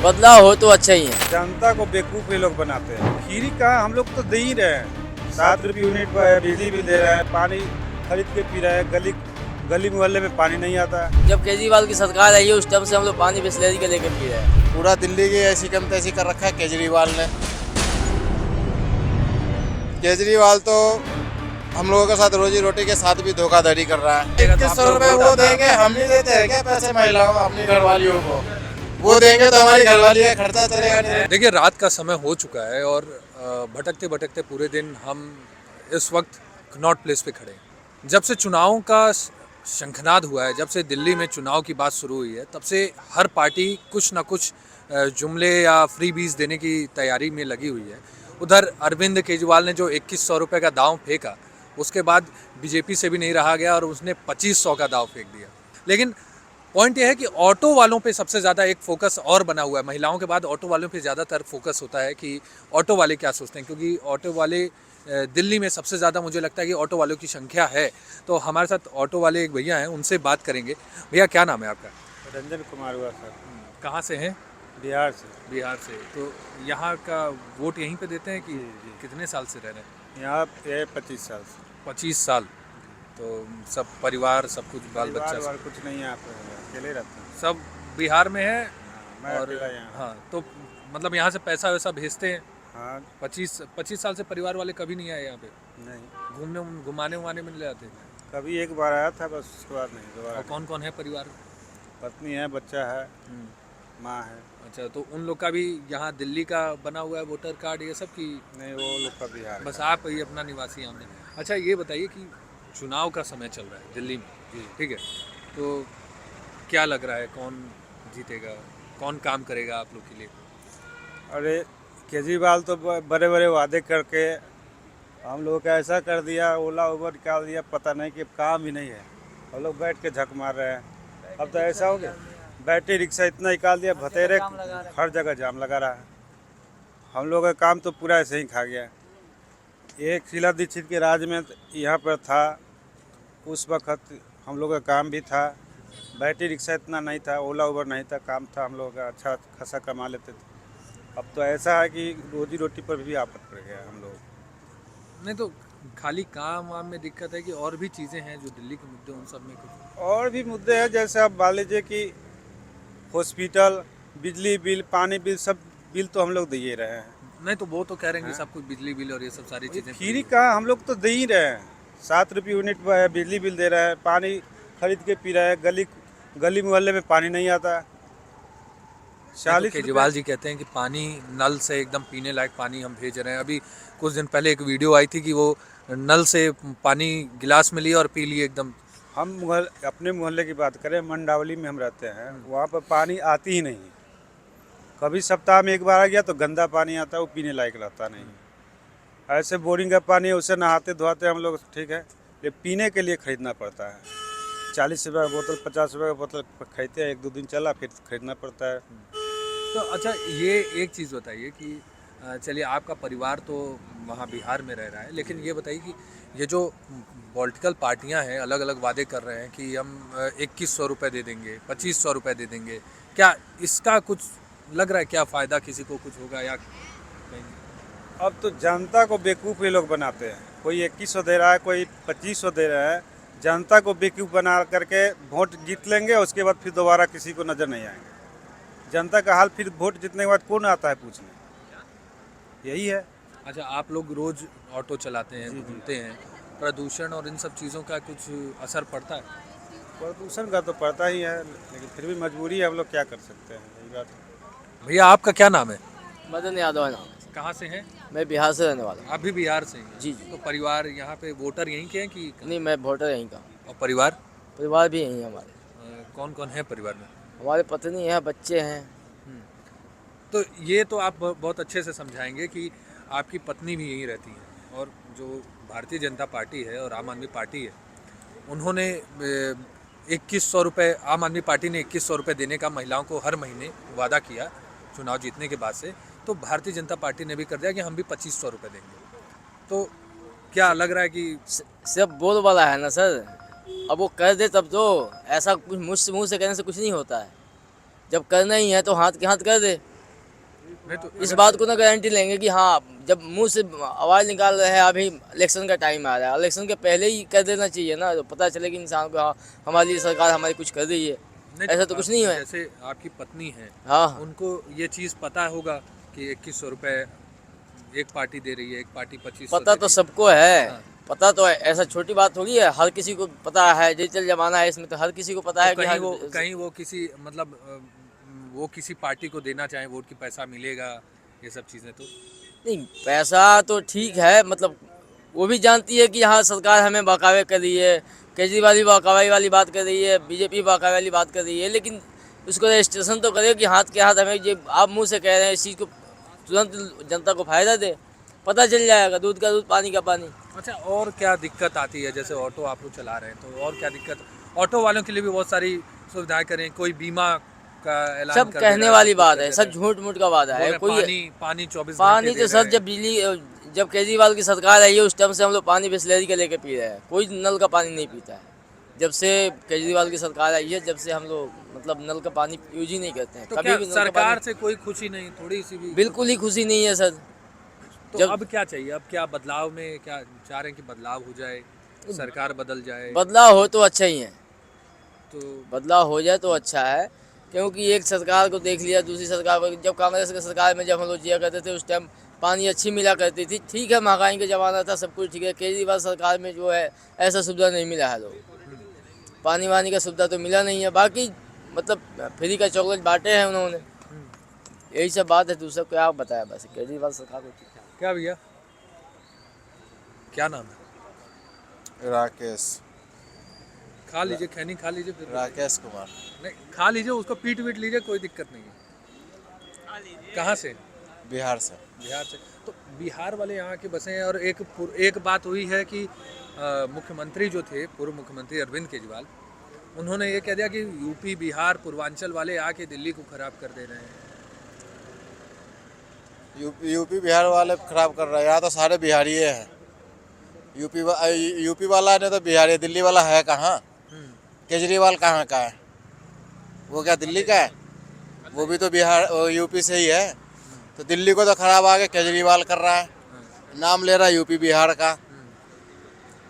बदलाव हो तो अच्छा ही है। जनता को बेवकूफ ये लोग बनाते हैं। खीरी कहाँ, हम लोग तो दे ही रहे हैं। 7 रुपये यूनिट पर बिजली बिल दे रहा है, पानी खरीद के पी रहे हैं। गली गली मोहल्ले में पानी नहीं आता है। जब केजरीवाल की सरकार आई है उस टाइम से हम लोग पानी बिस्लेरी के लेके पी रहे हैं। पूरा दिल्ली की ऐसी कम तैसी कर रखा है केजरीवाल ने। केजरीवाल तो हम लोगों के साथ रोजी रोटी के साथ भी धोखाधड़ी कर रहा है। 2100 रुपए वो देंगे, हम नहीं देते हैं क्या पैसे महिलाओं अपनी घरवालियों को? वो देंगे तो हमारी घरवाली का खर्चा चलेगा नहीं। देखिए, रात का समय हो चुका है और भटकते भटकते पूरे दिन हम इस वक्त कनॉट प्लेस पे खड़े हैं। जब से चुनाव का शंखनाद हुआ है, जब से दिल्ली में चुनाव की बात शुरू हुई है, तब से हर पार्टी कुछ ना कुछ जुमले या फ्री बीज देने की तैयारी में लगी हुई है। उधर अरविंद केजरीवाल ने जो 2100 रुपये का दांव फेंका, उसके बाद बीजेपी से भी नहीं रहा गया और उसने 2500 का दांव फेंक दिया। लेकिन पॉइंट ये है कि ऑटो वालों पे सबसे ज़्यादा एक फोकस और बना हुआ है। महिलाओं के बाद ऑटो वालों पे ज़्यादातर फोकस होता है कि ऑटो वाले क्या सोचते हैं, क्योंकि ऑटो वाले दिल्ली में सबसे ज़्यादा मुझे लगता है कि ऑटो वालों की संख्या है। तो हमारे साथ ऑटो वाले एक भैया हैं, उनसे बात करेंगे। भैया, क्या नाम है आपका? रंजन कुमार हुआ सर। कहाँ से हैं? बिहार से। बिहार से। तो यहाँ का वोट यहीं पे देते हैं कि कितने साल से रह रहे हैं? यहाँ पे 25 साल से। 25 साल। तो सब परिवार, सब कुछ, बाल बच्चा परिवार सब कुछ नहीं है, आप अकेले रहते हैं। सब बिहार में है? मैं और अकेला यहाँ। हाँ, तो मतलब यहाँ से पैसा वैसा भेजते हैं? हाँ। 25 साल से परिवार वाले कभी नहीं आए यहाँ पे? नहीं, घुमाने उमाने में ले जाते? कभी एक बार आया था बस, उसके बाद नहीं दोबारा। और कौन कौन है परिवार में? पत्नी है, बच्चा है, माँ है। अच्छा, तो उन लोग का भी यहाँ दिल्ली का बना हुआ है वोटर कार्ड ये सब की? नहीं, वो लोग का बिहार बस का। आप ही अपना निवासी यहाँ में। अच्छा, ये बताइए कि चुनाव का समय चल रहा है दिल्ली में, ठीक है, तो क्या लग रहा है, कौन जीतेगा, कौन काम करेगा आप लोग के लिए? अरे केजरीवाल तो बड़े बड़े वादे करके हम लोग का ऐसा कर दिया, ओला उबर निकाल दिया, पता नहीं कि काम ही नहीं है। हम लोग बैठ के झक मार रहे हैं। अब तो ऐसा हो गया, बैटरी रिक्शा इतना निकाल दिया, भतेरे हर जगह जाम लगा रहा है। हम लोग का काम तो पूरा ऐसे ही खा गया। एक शीला दीक्षित के राज में यहाँ पर था, उस वक्त हम लोग का काम भी था, बैटरी रिक्शा इतना नहीं था, ओला उबर नहीं था, काम था, हम लोग का अच्छा खासा कमा लेते थे। अब तो ऐसा है कि रोजी रोटी पर भी आफत पड़ गया हम लोग। नहीं तो खाली काम वाम में दिक्कत है कि और भी चीज़ें हैं जो दिल्ली के मुद्दे, उन सब में कुछ? और भी मुद्दे हैं, जैसे आप मान लीजिए कि हॉस्पिटल, बिजली बिल, पानी बिल, सब बिल तो हम लोग दे ही रहे हैं। नहीं तो वो तो कह रहे हैं कि सब कुछ बिजली बिल और ये सब सारी चीज़ें खीरी कहाँ, हम लोग तो दे ही रहे हैं। 7 रुपये यूनिट पर बिजली बिल दे रहे हैं, पानी खरीद के पी रहे हैं। गली मोहल्ले में पानी नहीं आता। 40 केजरीवाल जी कहते हैं कि पानी नल से एकदम पीने लायक पानी हम भेज रहे हैं। अभी कुछ दिन पहले एक वीडियो आई थी कि वो नल से पानी गिलास में लिए और पी लिए एकदम। हम अपने मोहल्ले की बात करें, मंडावली में हम रहते हैं, वहाँ पर पानी आती ही नहीं। कभी सप्ताह में एक बार आ गया तो गंदा पानी आता है, वो पीने लायक रहता नहीं। ऐसे बोरिंग का पानी है, उससे नहाते धोते हम लोग, ठीक है, ये पीने के लिए खरीदना पड़ता है। 40 रुपये का बोतल, 50 रुपये का बोतल खरीदते हैं, 1-2 दिन चला फिर खरीदना पड़ता है। तो अच्छा, ये एक चीज़ बताइए कि चलिए आपका परिवार तो वहाँ बिहार में रह रहा है, लेकिन ये बताइए कि ये जो पॉलिटिकल पार्टियाँ हैं अलग अलग वादे कर रहे हैं कि हम 2100 रुपये दे देंगे, 2500 रुपये दे देंगे, क्या इसका कुछ लग रहा है, क्या फ़ायदा किसी को कुछ होगा या नहीं? अब तो जनता को बेवकूफ़ ये लोग बनाते हैं। कोई 2100 दे रहा है, कोई 2500 दे रहा है। जनता को बेवकूफ़ बना करके वोट जीत लेंगे, उसके बाद फिर दोबारा किसी को नज़र नहीं आएंगे। जनता का हाल फिर वोट जीतने के बाद कौन आता है पूछने? यही है। अच्छा, आप लोग रोज़ ऑटो चलाते हैं, घूमते हैं, प्रदूषण और इन सब चीज़ों का कुछ असर पड़ता है? प्रदूषण का तो पड़ता ही है, लेकिन फिर भी मजबूरी है, हम लोग क्या कर सकते हैं, यही बात है। भैया, आपका क्या नाम है? मदन यादव है नाम। कहाँ से हैं? मैं बिहार से रहने वाला हूँ। आप भी बिहार से हैं? जी जी। तो परिवार यहाँ पे वोटर यहीं के हैं कि नहीं, मैं वोटर यहीं का हूँ। और परिवार? परिवार भी यहीं है हमारे। कौन कौन है परिवार में? हमारे पत्नी है, बच्चे हैं। तो ये तो आप बहुत अच्छे से समझाएंगे कि आपकी पत्नी भी यहीं रहती हैं, और जो भारतीय जनता पार्टी है और आम आदमी पार्टी है, उन्होंने 2100 रुपये, आम आदमी पार्टी ने 2100 रुपये देने का महिलाओं को हर महीने वादा किया चुनाव जीतने के बाद से। तो भारतीय जनता पार्टी ने भी कर दिया कि हम भी 2500 रुपये देंगे। तो क्या लग रहा है कि सब बोल वाला है ना सर, अब वो कर दे तब तो। ऐसा कुछ मुँह से कहने से कुछ नहीं होता है। जब करना ही है तो हाथ के हाथ कर दे। नहीं तो इस बात को ना गारंटी लेंगे कि हाँ, जब मुंह से आवाज़ निकाल रहे हैं अभी इलेक्शन का टाइम आ रहा है, इलेक्शन के पहले ही कर देना चाहिए ना, तो पता चले कि इंसान को हाँ हमारी ये सरकार हमारी कुछ कर रही है। नहीं ऐसा तो कुछ नहीं है। जैसे आपकी पत्नी है, हाँ उनको ये चीज़ पता होगा कि 2100 रुपए एक पार्टी दे रही है, एक पार्टी 2500 पता दे तो रही सबको है, हाँ। पता तो है, ऐसा छोटी बात थोड़ी है, हर किसी को पता है, डिजिटल जमाना है इसमें तो हर किसी को पता है तो कि कहीं वो किसी मतलब वो किसी पार्टी को देना चाहे वोट की पैसा मिलेगा, ये सब चीज़ें तो नहीं, पैसा तो ठीक है, मतलब वो भी जानती है कि हाँ सरकार हमें बहकावे कर रही है, केजरीवाल भी बहकावे वाली बात कर रही है, बीजेपी बहकावे वाली बात कर रही है, लेकिन उसको रजिस्ट्रेशन तो करे कि हाथ के हाथ हमें ये आप मुंह से कह रहे हैं, इस चीज़ को तुरंत जनता को फायदा दे, पता चल जाएगा, दूध का दूध पानी का पानी। अच्छा। और क्या दिक्कत आती है? जैसे ऑटो आप लोग चला रहे हैं तो और क्या दिक्कत? ऑटो वालों के लिए भी बहुत सारी सुविधाएं करें, कोई बीमा का ऐलान सब कर दे कहने रहा है, वाली सब कुछ बात कर है, दे सब रहा झूठ मूठ का वादा बोल है। रहे कोई पानी 24 पानी घंटे तो दे सर रहे जब बिजली जब केजरीवाल की सरकार आई है उस टाइम से हम लोग पानी बिस्लेरी के लेके पी रहे हैं, कोई नल का पानी नहीं पीता है। जब से केजरीवाल की सरकार आई है, जब से हम लोग मतलब नल का पानी यूज ही नहीं करते हैं, तो कभी क्या भी नल का सरकार पानी से कोई खुशी नहीं, थोड़ी सी भी? बिल्कुल ही खुशी नहीं है सर। तो जब अब क्या चाहिए? अब क्या बदलाव में क्या चाह रहे हैं कि बदलाव हो जाए, सरकार बदल जाए? बदलाव हो तो अच्छा ही है, तो बदलाव हो जाए तो अच्छा है, क्योंकि एक सरकार को देख लिया, दूसरी सरकार को, जब कांग्रेस की सरकार में जब हम लोग जिया करते थे उस टाइम पानी अच्छी मिला करती थी, ठीक है महंगाई का ज़माना था, सब कुछ ठीक है। केजरीवाल सरकार में जो है ऐसा सुविधा नहीं मिला है, लोग पानी वानी का सुविधा तो मिला नहीं है, बाकी मतलब फ्री का चॉकलेट बांटे हैं उन्होंने, यही सब बात है, दूसरा क्या बताया, बस केजरीवाल सरकार को ठीक है। क्या भैया, क्या नाम है? राकेश खा लीजिए, खैनी खा लीजिए, फिर राकेश कुमार नहीं खा लीजिए, उसको पीट वीट लीजिए, कोई दिक्कत नहीं है। कहाँ से? बिहार से। बिहार से। तो बिहार वाले यहाँ के बसे हैं। और एक बात हुई है कि मुख्यमंत्री जो थे, पूर्व मुख्यमंत्री अरविंद केजरीवाल, उन्होंने ये कह दिया कि यूपी बिहार पूर्वांचल वाले आके दिल्ली को खराब कर दे रहे हैं। यूपी बिहार वाले खराब कर रहे हैं, यहाँ तो सारे बिहारी हैं। यूपी वाला ने तो बिहारी, दिल्ली वाला है कहाँ? केजरीवाल कहाँ का है? वो क्या दिल्ली का है? वो भी तो बिहार यूपी से ही है। तो दिल्ली को तो खराब आगे केजरीवाल कर रहा है, नाम ले रहा है यूपी बिहार का।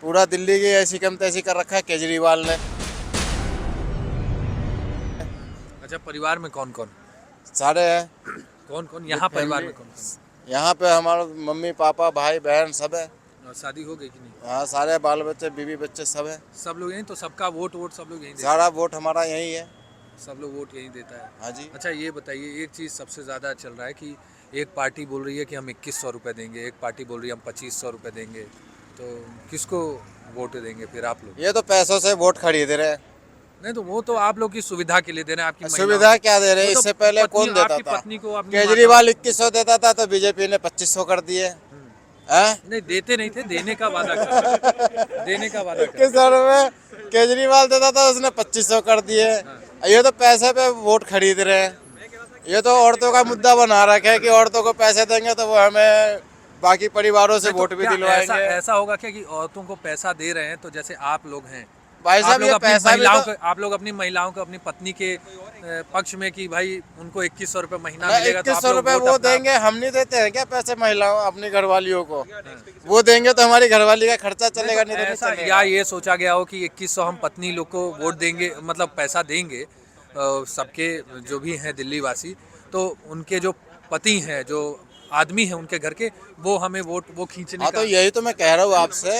पूरा दिल्ली की ऐसी कम तैसी कर रखा है केजरीवाल ने। अच्छा, परिवार में कौन कौन? सारे हैं। कौन कौन यहाँ परिवार में कौन कौन? यहाँ पे हमारे मम्मी पापा भाई बहन सब है। और शादी हो गई कि नहीं? हाँ, सारे बाल बच्चे बीवी बच्चे सब है। सब लोग यहीं? तो सबका वोट सब लोग यहीं देते सारा वोट हमारा यही है। हैं? सब लोग वोट यहीं देता है? हाँ जी। अच्छा, ये बताइए, एक चीज़ सबसे ज़्यादा चल रहा है कि एक पार्टी बोल रही है कि हम 2100 रुपये देंगे, एक पार्टी बोल रही है हम 2500 रुपये देंगे। तो किसको वोट देंगे फिर आप लोग? ये तो पैसों से वोट खरीद रहे हैं। नहीं तो वो तो आप लोग की सुविधा के लिए दे रहे हैं, आपकी सुविधा क्या दे रहे हैं? वो तो इससे पहले कौन देता आपकी था? पत्नी को अपनी केजरीवाल 2100 देता था तो बीजेपी ने 2500 कर दिए। नहीं, देते नहीं थे, देने का वादा कर देने का वादा कर 2100 रुपये केजरीवाल देता था, उसने 2500 कर दिए। ये तो पैसे पे वोट खरीद रहे हैं। ये तो औरतों का मुद्दा बना रखा है कि औरतों को पैसे देंगे तो वो हमें बाकी परिवारों से वोट भी क्या दिलवाएंगे। ऐसा होगा क्या कि औरतों को पैसा दे रहे हैं? तो जैसे आप लोग हैं, भाई आप साहब, लोग ये अपनी पैसा भी महिलाओं तो को, आप लोग अपनी महिलाओं को, अपनी पत्नी के पक्ष में कि भाई उनको 2100 रुपये महीना मिलेगा, तो आप 2100 लोग रुपये वोट वो अपना- देंगे। हम नहीं देते हैं क्या पैसे महिलाओं अपनी घरवालियों को? वो देंगे तो हमारी घरवाली का खर्चा चलेगा, नहीं तो नहीं ऐसा चलेगा। या ये सोचा गया हो कि 2100 हम पत्नी लोग को वोट देंगे, मतलब पैसा देंगे सबके जो भी हैं दिल्ली वासी, तो उनके जो पति हैं, जो आदमी हैं उनके घर के, वो हमें वोट वो खींचने हाँ, का। तो यही तो मैं कह रहा हूँ आपसे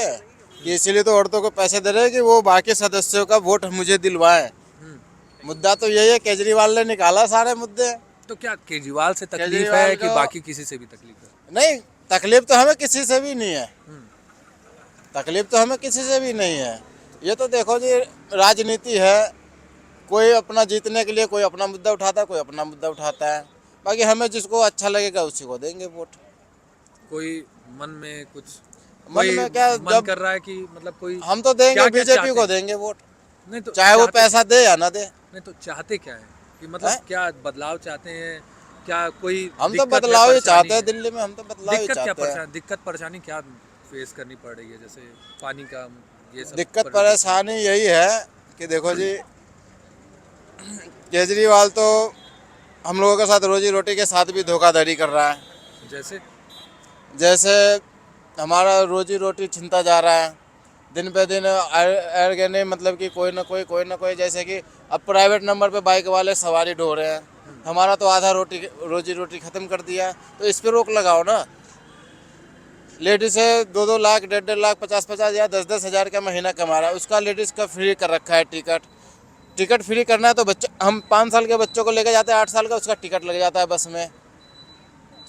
कि इसीलिए तो औरतों को पैसे दे रहे हैं कि वो बाकी सदस्यों का वोट मुझे दिलवाएं। मुद्दा तो यही है, केजरीवाल ने निकाला सारे मुद्दे। तो क्या केजरीवाल से तकलीफ केजरीवाल है कि को- बाकी किसी से भी तकलीफ है? नहीं, तकलीफ तो हमें किसी से भी नहीं है। तकलीफ तो हमें किसी से भी नहीं है। ये तो देखो जी, राजनीति है, कोई अपना जीतने के लिए कोई अपना मुद्दा उठाता है, कोई अपना मुद्दा उठाता है। बाकी हमें जिसको अच्छा लगेगा उसी को देंगे वोट। कोई मन में कुछ मन में क्या, मन जब कर रहा है कि मतलब कोई हम तो देंगे क्या-क्या बीजेपी चाहते को हैं? देंगे वोट, नहीं तो चाहे वो चाहते- पैसा दे या ना दे। नहीं तो चाहते क्या है कि मतलब हैं? क्या बदलाव चाहते हैं? क्या कोई हम तो दिक्कत है, बदलाव ही परेशानी चाहते हैं है? दिल्ली में। हम तो बदलाव ही दिक्कत क्या चाहते हैं। परेशानी, दिक्कत परेशानी क्या फेस करनी पड़ रही है? जैसे पानी का, ये सब दिक्कत परेशानी यही है कि देखो जी, केजरीवाल तो हम लोगों के साथ रोजी रोटी के साथ भी धोखाधड़ी कर रहा है। जैसे जैसे हमारा रोजी रोटी छिनता जा रहा है दिन पे दिन। ऑर्गेनिक मतलब कि कोई ना कोई जैसे कि अब प्राइवेट नंबर पे बाइक वाले सवारी ढो रहे हैं, हमारा तो आधा रोजी रोटी ख़त्म कर दिया। तो इस पे रोक लगाओ ना। लेडीज़ है 2-2 लाख 1.5 लाख 50-50 या 10-10 हज़ार का महीना कमा रहा है, उसका लेडीज़ का फ्री कर रखा है टिकट फ्री करना है। तो बच्चे हम 5 साल के बच्चों को लेकर जाते हैं, 8 साल का उसका टिकट लग जाता है बस में।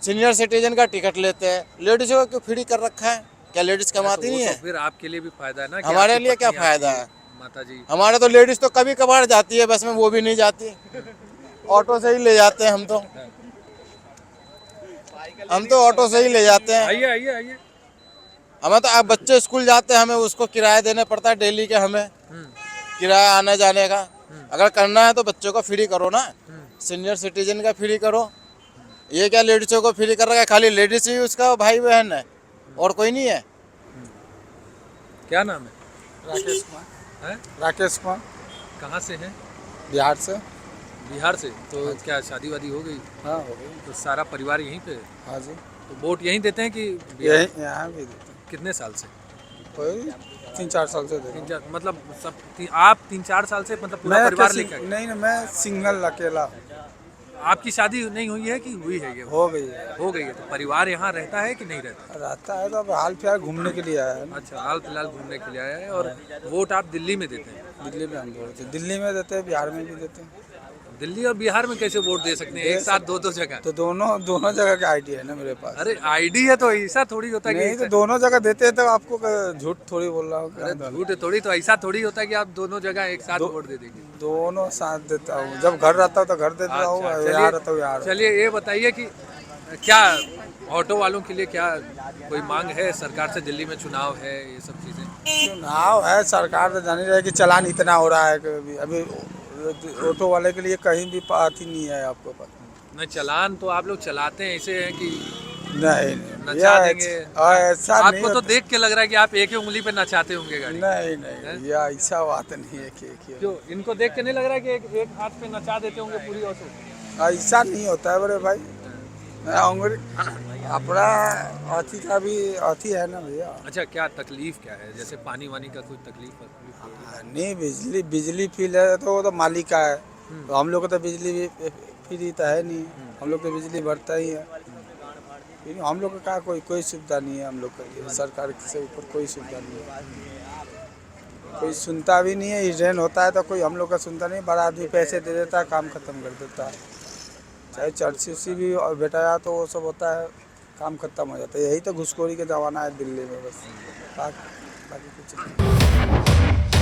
सीनियर सिटीजन का टिकट लेते हैं, लेडीज़ों को क्यों फ्री कर रखा है? क्या लेडीज़ कमाती नहीं तो है? फिर आपके लिए भी फायदा है ना कि हमारे आपकी लिए क्या पत्नी, फ़ायदा आपकी है? माता जी। हमारे तो लेडीज़ तो कभी कभार जाती है बस में, वो भी नहीं जाती, ऑटो से ही ले जाते हैं हम तो ऑटो से ही ले जाते हैं। आइए आइए आइए। हमें तो अब बच्चे स्कूल जाते हैं, हमें उसको किराया देना पड़ता है डेली के, हमें किराया आने जाने का। अगर करना है तो बच्चों को फ्री करो ना, सीनियर सिटीजन का फ्री करो। ये क्या लेडीज़ों को फ्री कर रखा है? खाली लेडीज़ ही उसका भाई बहन है और कोई नहीं है। क्या नाम है? राकेश कुमार। हैं? राकेश कुमार, कहाँ से हैं? बिहार से। बिहार से। तो क्या शादी वादी हो गई? हाँ, हो गई। तो सारा परिवार यहीं पे है? हाँ जी, तो वोट यहीं देते हैं कि बिहार? यही यहाँ भी देते हैं। कितने साल से? कोई 3-4 साल से देते हैं। 3-4 मतलब आप 3-4 साल से मतलब पूरा परिवार लेकर आए? नहीं, मैं सिंगल अकेला हूँ। आपकी शादी नहीं हुई है कि हुई है? ये हो गई है। हो गई है। तो परिवार यहाँ रहता है कि नहीं रहता? रहता है तो अब हाल फिलहाल घूमने के लिए आया है ना। अच्छा, हाल फिलहाल घूमने के लिए आया है। और वोट आप दिल्ली में देते हैं? दिल्ली में हम बोलते हैं, दिल्ली में देते हैं, बिहार में भी देते हैं। दिल्ली और बिहार में कैसे वोट दे सकते हैं एक साथ दो जगह? तो दोनों जगह का आइडिया है ना मेरे पास। अरे आईडी है तो ऐसा थोड़ी होता है नहीं कि तो दोनों जगह देते हैं, तो आपको झूठ थोड़ी बोल रहा हूँ। अरे झूठ थोड़ी, तो ऐसा थोड़ी होता है कि आप दोनों जगह एक साथ वोट दे देंगे। दोनों साथ देता हूँ, जब घर रहता हूँ तो घर देता हूँ, अच्छा, यहाँ रहता हूँ यहाँ। चलिए ये बताइए कि क्या ऑटो वालों के लिए क्या कोई मांग है सरकार से? दिल्ली में चुनाव है, ये सब चीज़ें। चुनाव है, सरकार तो जान ही रहे कि चालान इतना हो रहा है कि अभी ऑटो वाले के लिए कहीं भी पाती नहीं है आपको पता। नहीं, चालान तो आप लोग चलाते हैं ऐसे हैं कि नहीं नचा देंगे। ऐसा नहीं आपको तो देख के लग रहा है कि आप एक ही उंगली पे नचाते होंगे गाड़ी। नहीं, ये ऐसा बात नहीं है कि क्यों? इनको देख के नहीं लग रहा है कि एक हाथ पे नचा देते होंगे पूरी ऑटो? ऐसा नहीं होता है बड़े भाई। अपना अथी का भी अथी है ना भैया। अच्छा, क्या तकलीफ क्या है? जैसे पानी वानी का कोई तकलीफ है? नहीं, बिजली फील है तो वो तो मालिक का है। तो हम लोग को तो बिजली भी फ्री तो है नहीं, हम लोग तो बिजली भरता ही है। फिर हम लोग का कोई सुविधा नहीं है हम लोग के लिए, सरकार से ऊपर कोई सुविधा नहीं है। कोई सुनता भी नहीं है, हिरन होता है तो कोई हम लोग का सुनता नहीं। बड़ा आदमी पैसे दे देता है, काम खत्म कर देता है। चाहे चर्ची भी और बेटाया तो वो सब होता है, काम खत्म हो जाता है। यही तो घुसखोरी का ज़माना है दिल्ली में, बस बाकी कुछ नहीं।